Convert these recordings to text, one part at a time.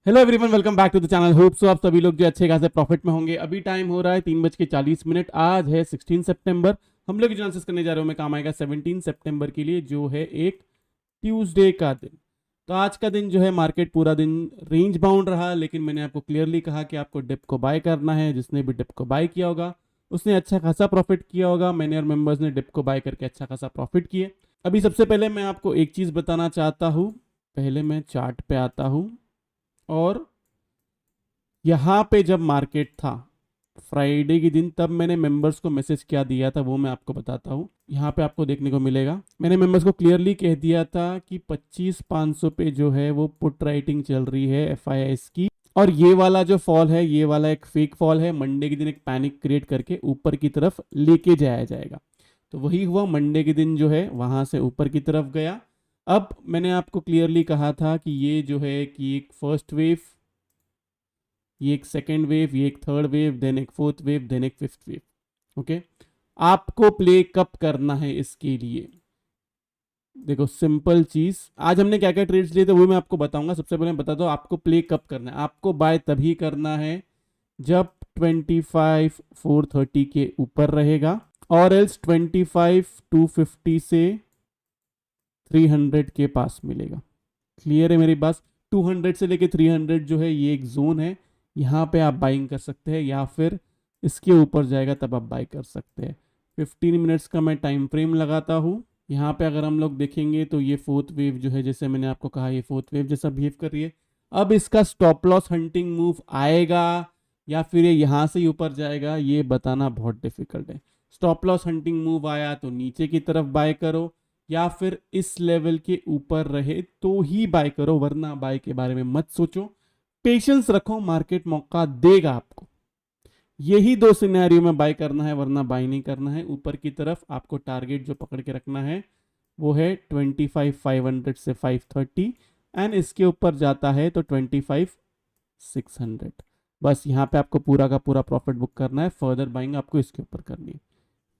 Hello everyone, welcome back to the channel. Hope so आप सभी लोग जो अच्छे खासे प्रॉफिट में होंगे। अभी टाइम हो रहा है 3:40। आज है 16 सितंबर। हम लोग जो एनालिसिस करने जा रहे हो मैं काम आएगा 17 सितंबर के लिए, जो है एक ट्यूसडे का दिन। तो आज का दिन जो है मार्केट पूरा दिन रेंज बाउंड रहा, लेकिन मैंने आपको क्लियरली कहा कि आपको डिप को बाय करना है। जिसने भी डिप को बाय किया होगा उसने अच्छा खासा प्रॉफिट किया होगा। मैंने और मेंबर्स ने डिप को बाय करके अच्छा खासा प्रॉफिट किए। अभी सबसे पहले मैं आपको एक चीज़ बताना चाहता हूँ। पहले मैं चार्ट पे आता हूँ और यहाँ पे जब मार्केट था फ्राइडे के दिन, तब मैंने मेंबर्स को मैसेज क्या दिया था वो मैं आपको बताता हूँ। यहाँ पे आपको देखने को मिलेगा, मैंने मेंबर्स को क्लियरली कह दिया था कि 25,500 पे जो है वो पुट राइटिंग चल रही है एफआईआईएस की। और ये वाला जो फॉल है, ये वाला एक फेक फॉल है। मंडे के दिन एक पैनिक क्रिएट करके ऊपर की तरफ लेके जाया जाएगा। तो वही हुआ, मंडे के दिन जो है वहां से ऊपर की तरफ गया। अब मैंने आपको क्लियरली कहा था कि ये जो है कि एक फर्स्ट वेव, ये एक सेकेंड वेव, ये एक थर्ड वेव, देन एक फोर्थ वेव, देन एक फिफ्थ वेव। ओके, आपको प्ले कब करना है इसके लिए देखो, सिंपल चीज। आज हमने क्या क्या ट्रेड्स लिए थे वो मैं आपको बताऊंगा। सबसे पहले मैं बता दो आपको प्ले कब करना है। आपको बाय तभी करना है जब 25,430 के ऊपर रहेगा, और एल्स 25,250 से 300 के पास मिलेगा। क्लियर है मेरी बात? 200 से लेके 300 जो है ये एक जोन है। यहाँ पे आप बाइंग कर सकते हैं, या फिर इसके ऊपर जाएगा तब आप बाई कर सकते हैं। 15 मिनट्स का मैं टाइम फ्रेम लगाता हूँ। यहाँ पे अगर हम लोग देखेंगे तो ये फोर्थ वेव जो है, जैसे मैंने आपको कहा, ये फोर्थ वेव जैसा बिहेव कर रही है। अब इसका स्टॉप लॉस हंटिंग मूव आएगा या फिर ये यहाँ से ही ऊपर जाएगा, ये बताना बहुत डिफिकल्ट है। स्टॉप लॉस हंटिंग मूव आया तो नीचे की तरफ बाय करो, या फिर इस लेवल के ऊपर रहे तो ही बाय करो, वरना बाय के बारे में मत सोचो। पेशेंस रखो, मार्केट मौका देगा आपको। यही दो सिनेरियो में बाय करना है, वरना बाय नहीं करना है। ऊपर की तरफ आपको टारगेट जो पकड़ के रखना है वो है 25,500 से 530, एंड इसके ऊपर जाता है तो 25,600। बस यहाँ पे आपको पूरा का पूरा प्रॉफिट बुक करना है। फर्दर बाइंग आपको इसके ऊपर करनी है।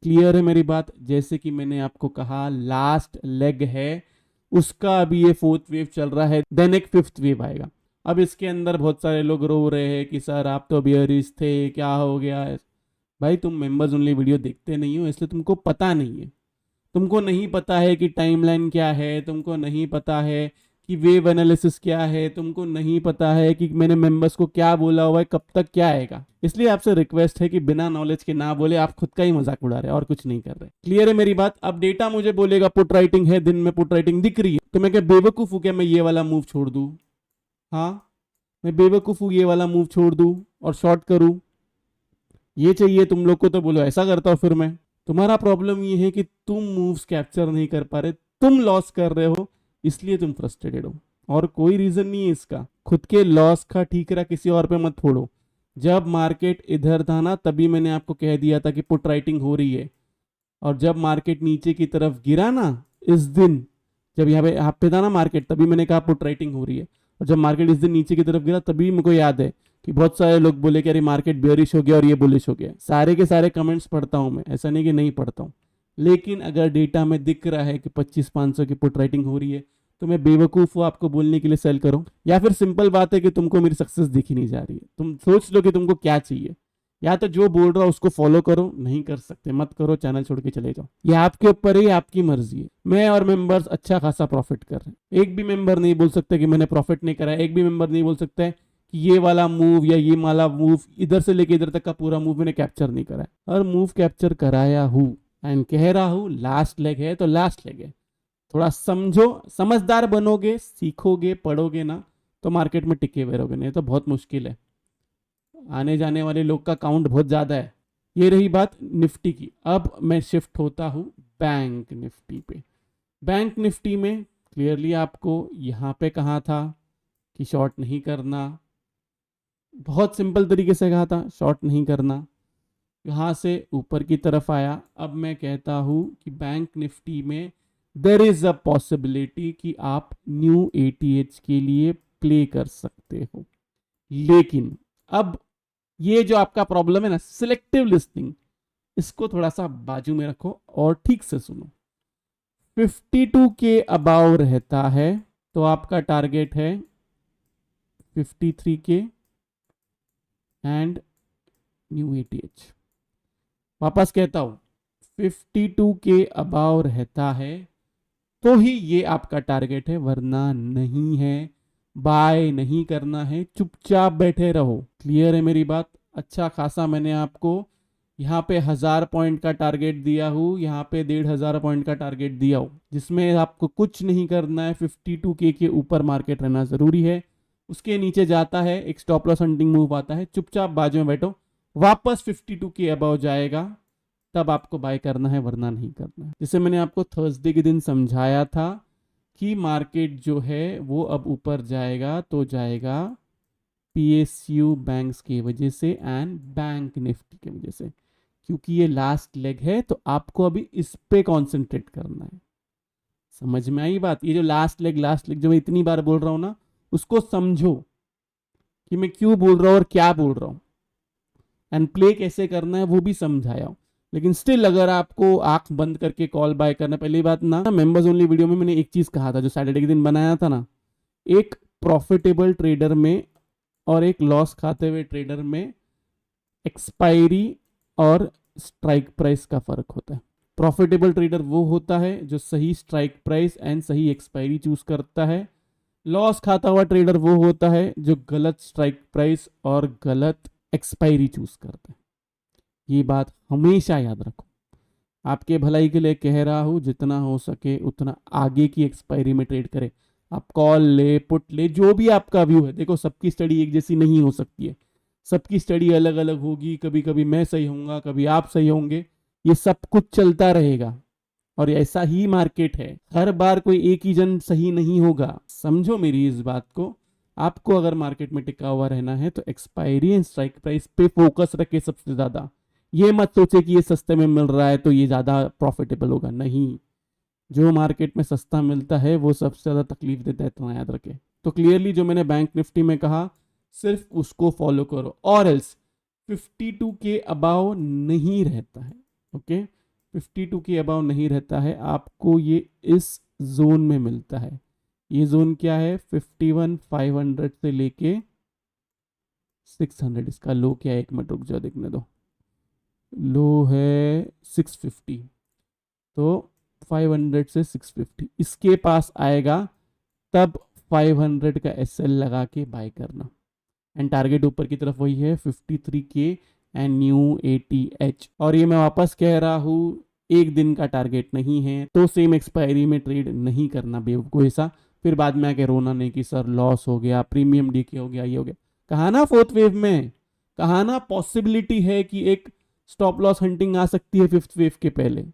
क्लियर है मेरी बात? जैसे कि मैंने आपको कहा, लास्ट लेग है उसका, अभी ये फोर्थ वेव चल रहा है, देन एक फिफ्थ वेव आएगा। अब इसके अंदर बहुत सारे लोग रो रहे हैं कि सर आप तो बियरिश थे, क्या हो गया है? भाई तुम मेंबर्स ओनली वीडियो देखते नहीं हो, इसलिए तुमको पता नहीं है। तुमको नहीं पता है कि टाइमलाइन क्या है, तुमको नहीं पता है कि वेव एनालिसिस क्या है, तुमको नहीं पता है कि मैंने मेंबर्स को क्या बोला हुआ है, कब तक क्या आएगा। इसलिए आपसे रिक्वेस्ट है कि बिना नॉलेज के ना बोले। आप खुद का ही मजाक उड़ा रहे हैं और कुछ नहीं कर रहे। क्लियर है मेरी बात? अब डेटा मुझे बोलेगा पुट राइटिंग है, दिन में पुट राइटिंग दिख रही है, तो मैं क्या बेवकूफ हूं क्या मैं ये वाला मूव छोड़ दूं? हाँ, मैं बेवकूफ हूं ये वाला मूव छोड़ दूं और शॉर्ट करूं? ये चाहिए तुम लोग को तो बोलो, ऐसा करता हूं फिर मैं। तुम्हारा प्रॉब्लम ये है कि तुम मूव्स कैप्चर नहीं कर पा रहे, तुम लॉस कर रहे हो, इसलिए तुम फ्रस्ट्रेटेड हो। और कोई रीजन नहीं है इसका। खुद के लॉस का ठीकरा किसी और पे मत फोड़ो। जब मार्केट इधर था ना, तभी मैंने आपको कह दिया था कि पुट राइटिंग हो रही है। और जब मार्केट नीचे की तरफ गिरा ना, इस दिन जब यहाँ पे था ना मार्केट, तभी मैंने कहा पुट राइटिंग हो रही है। और जब मार्केट इस दिन नीचे की तरफ गिरा, तभी मेरे को याद है कि बहुत सारे लोग बोले कि अरे मार्केट बेयरिश हो गया और ये बुलिश हो गया। सारे के सारे कमेंट्स पढ़ता हूं मैं, ऐसा नहीं कि नहीं पढ़ता हूं। लेकिन अगर डेटा में दिख रहा है कि 25,500 की पुट राइटिंग हो रही है, तो मैं बेवकूफ हूँ आपको बोलने के लिए सेल करूं? या फिर सिंपल बात है कि तुमको मेरी सक्सेस दिख ही नहीं जा रही है? तुम सोच लो कि तुमको क्या चाहिए। या तो जो बोल रहा हो उसको फॉलो करो, नहीं कर सकते मत करो, चैनल छोड़ के चले जाओ। ये आपके ऊपर ही, आपकी मर्जी है। मैं और मेंबर्स अच्छा खासा प्रॉफिट कर रहे हैं। एक भी मेंबर नहीं बोल सकते कि मैंने प्रॉफिट नहीं करा है। एक भी मेंबर नहीं बोल सकता है कि ये वाला मूव या ये वाला मूव, इधर से लेके इधर तक का पूरा मूव मैंने कैप्चर नहीं करा है। और मूव कैप्चर कराया हूँ, एंड कह रहा हूँ लास्ट लेग है तो लास्ट लेग है। थोड़ा समझो, समझदार बनोगे, सीखोगे, पढ़ोगे ना, तो मार्केट में टिके हुए रहोगे, नहीं तो बहुत मुश्किल है। आने जाने वाले लोग का काउंट बहुत ज़्यादा है। ये रही बात निफ्टी की। अब मैं शिफ्ट होता हूँ बैंक निफ्टी पे। बैंक निफ्टी में क्लियरली आपको यहाँ पे कहा था कि शॉर्ट नहीं करना। बहुत सिंपल तरीके से कहा था शॉर्ट नहीं करना। यहाँ से ऊपर की तरफ आया। अब मैं कहता हूँ कि बैंक निफ्टी में देर इज अ पॉसिबिलिटी कि आप न्यू एटीएच के लिए प्ले कर सकते हो। लेकिन अब ये जो आपका प्रॉब्लम है ना, सिलेक्टिव लिस्टिंग, इसको थोड़ा सा बाजू में रखो और ठीक से सुनो। 52 के अबाव रहता है तो आपका टारगेट है 53K एंड न्यू ATH। वापस कहता हूं, 52K अबाव रहता है तो ही ये आपका टारगेट है, वरना नहीं है। बाय नहीं करना है, चुपचाप बैठे रहो। क्लियर है मेरी बात? अच्छा खासा मैंने आपको यहाँ पे 1000 पॉइंट का टारगेट दिया हूँ, यहाँ पे 1500 पॉइंट का टारगेट दिया हूँ, जिसमें आपको कुछ नहीं करना है। 52K के ऊपर मार्केट रहना जरूरी है। उसके नीचे जाता है, एक स्टॉप लॉस हंटिंग मूव आता है, चुपचाप बाजू में बैठो। वापस 52K अबाव जाएगा तब आपको बाय करना है, वरना नहीं करना है। जैसे मैंने आपको थर्सडे के दिन समझाया था कि मार्केट जो है वो अब ऊपर जाएगा तो जाएगा PSU बैंक्स की वजह से एंड बैंक निफ्टी की वजह से, क्योंकि ये लास्ट लेग है तो आपको अभी इस पे कॉन्सेंट्रेट करना है। समझ में आई बात? ये जो लास्ट लेग जो मैं इतनी बार बोल रहा हूं ना, उसको समझो कि मैं क्यों बोल रहा हूं और क्या बोल रहा हूं, एंड प्ले कैसे करना है वो भी समझाया हूं। लेकिन स्टिल अगर आपको आंख बंद करके कॉल बाय करना, पहली बात ना, मेंबर्स ओनली वीडियो में मैंने एक चीज कहा था जो सैटरडे के दिन बनाया था ना, एक प्रॉफिटेबल ट्रेडर में और एक लॉस खाते हुए ट्रेडर में एक्सपायरी और स्ट्राइक प्राइस का फर्क होता है। प्रॉफिटेबल ट्रेडर वो होता है जो सही स्ट्राइक प्राइस एंड सही एक्सपायरी चूज करता है। लॉस खाता हुआ ट्रेडर वो होता है जो गलत स्ट्राइक प्राइस और गलत एक्सपायरी चूज करता है। ये बात हमेशा याद रखो। आपके भलाई के लिए कह रहा हूं, जितना हो सके उतना आगे की एक्सपायरी में ट्रेड करें। आप कॉल ले, पुट ले, जो भी आपका व्यू है। देखो, सबकी स्टडी एक जैसी नहीं हो सकती है, सबकी स्टडी अलग अलग होगी। कभी कभी मैं सही होऊंगा, कभी आप सही होंगे, ये सब कुछ चलता रहेगा और ऐसा ही मार्केट है। हर बार कोई एक ही जन सही नहीं होगा, समझो मेरी इस बात को। आपको अगर मार्केट में टिका हुआ रहना है तो एक्सपायरी एंड स्ट्राइक प्राइस पे फोकस रखे सबसे ज्यादा। ये मत सोचे कि ये सस्ते में मिल रहा है तो ये ज्यादा प्रॉफिटेबल होगा, नहीं। जो मार्केट में सस्ता मिलता है वो सबसे ज्यादा तकलीफ देता है, इतना याद रखें। तो क्लियरली जो मैंने बैंक निफ्टी में कहा, सिर्फ उसको फॉलो करो, और एल्स 52K अबाव नहीं रहता है। ओके, 52K अबाव नहीं रहता है, आपको ये इस जोन में मिलता है। ये जोन क्या है? 51,500 से लेके 600। इसका लो क्या है? एक मिनट रुक जाओ, देखने दो। लो है 650, तो 500 से 650 इसके पास आएगा तब 500 का SL लगा के बाय करना। एंड टारगेट ऊपर की तरफ वही है, 53K एंड न्यू ATH। और ये मैं वापस कह रहा हूँ, एक दिन का टारगेट नहीं है तो सेम एक्सपायरी में ट्रेड नहीं करना बेवकूफ ऐसा। फिर बाद में आके रोना नहीं कि सर लॉस हो गया, प्रीमियम डीके हो गया, ये हो गया। कहा ना फोर्थ वेव में, कहा ना पॉसिबिलिटी है कि एक स्टॉप लॉस हंटिंग आ सकती है फिफ्थ वेव के पहले।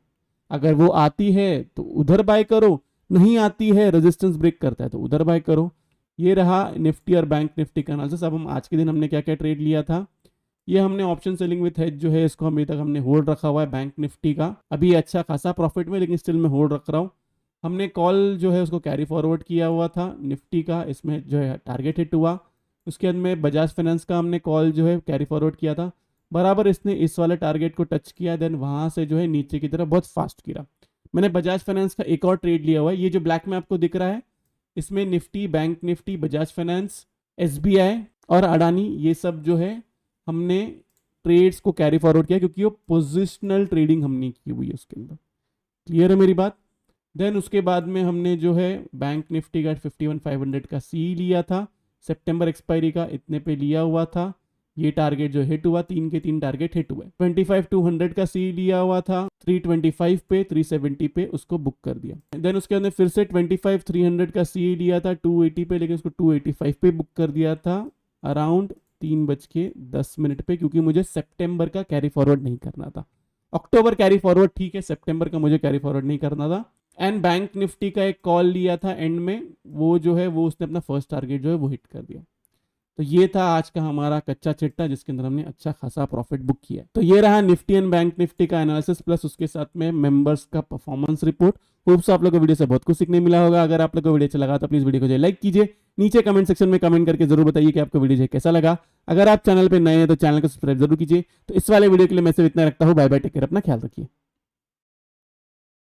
अगर वो आती है तो उधर बाय करो, नहीं आती है, रेजिस्टेंस ब्रेक करता है तो उधर बाय करो। ये रहा निफ्टी और बैंक निफ्टी का एनालिसिस। अब हम आज के दिन हमने क्या क्या ट्रेड लिया था, ये हमने ऑप्शन सेलिंग विथ हेज जो है इसको अभी तक हमने होल्ड रखा हुआ है। बैंक निफ्टी का अभी अच्छा खासा प्रॉफिट में, लेकिन स्टिल मैं होल्ड रख रहा हूँ। हमने कॉल जो है उसको कैरी फॉरवर्ड किया हुआ था निफ्टी का, इसमें जो है टारगेट हिट हुआ। उसके बाद में बजाज फाइनेंस का हमने कॉल जो है कैरी फॉरवर्ड किया था, बराबर इसने इस वाले टारगेट को टच किया, देन वहां से जो है नीचे की तरफ बहुत फास्ट गिरा। मैंने बजाज फाइनेंस का एक और ट्रेड लिया हुआ है, ये जो ब्लैक में आपको दिख रहा है, इसमें Nifty, bank Nifty, Bajaj finance, SBI और अडानी, ये सब जो है हमने ट्रेड्स को कैरी फॉरवर्ड किया, क्योंकि वो पोजिशनल ट्रेडिंग हमने की हुई है उसके अंदर। क्लियर है मेरी बात? देन उसके बाद में हमने जो है बैंक निफ्टी का 51,500 का सी लिया था, सितंबर एक्सपायरी का, इतने पे लिया हुआ था। ये टारगेट जो हिट हुआ, 3 के 3 टारगेट हिट हुए। 25,200 का सी लिया हुआ था, 325 पे, 370 पे उसको बुक कर दिया। देन उसके अंदर फिर से 25,300 का सी लिया था 280 पे, लेकिन उसको 285 पे बुक कर दिया था अराउंड 3:10 पे, क्योंकि मुझे सितंबर का कैरी फॉरवर्ड नहीं करना था। अक्टूबर कैरी फॉरवर्ड ठीक है, सितंबर का मुझे कैरी फॉरवर्ड नहीं करना था। एंड बैंक निफ्टी का एक कॉल लिया था एंड में, वो जो है वो उसने अपना फर्स्ट टारगेट जो है वो हिट कर दिया। तो ये था आज का हमारा कच्चा चिट्टा, जिसके अंदर हमने अच्छा खासा प्रॉफिट बुक किया। तो ये रहा निफ्टी एंड बैंक निफ्टी का एनालिसिस, प्लस उसके साथ में मेंबर्स का परफॉर्मेंस रिपोर्ट। होप सो आप लोगों को वीडियो से बहुत कुछ सीखने मिला होगा। अगर आप लोगों को वीडियो अच्छा लगा तो प्लीज वीडियो को जो लाइक कीजिए, नीचे कमेंट सेक्शन में कमेंट करके जरूर बताइए कि आपको वीडियो कैसा लगा। अगर आप चैनल पर नए हैं तो चैनल को सब्सक्राइब जरूर कीजिए। तो इस वाले वीडियो के लिए मैं सिर्फ इतना रखता हूँ, बाय बाय, टेक केयर, अपना ख्याल रखिए।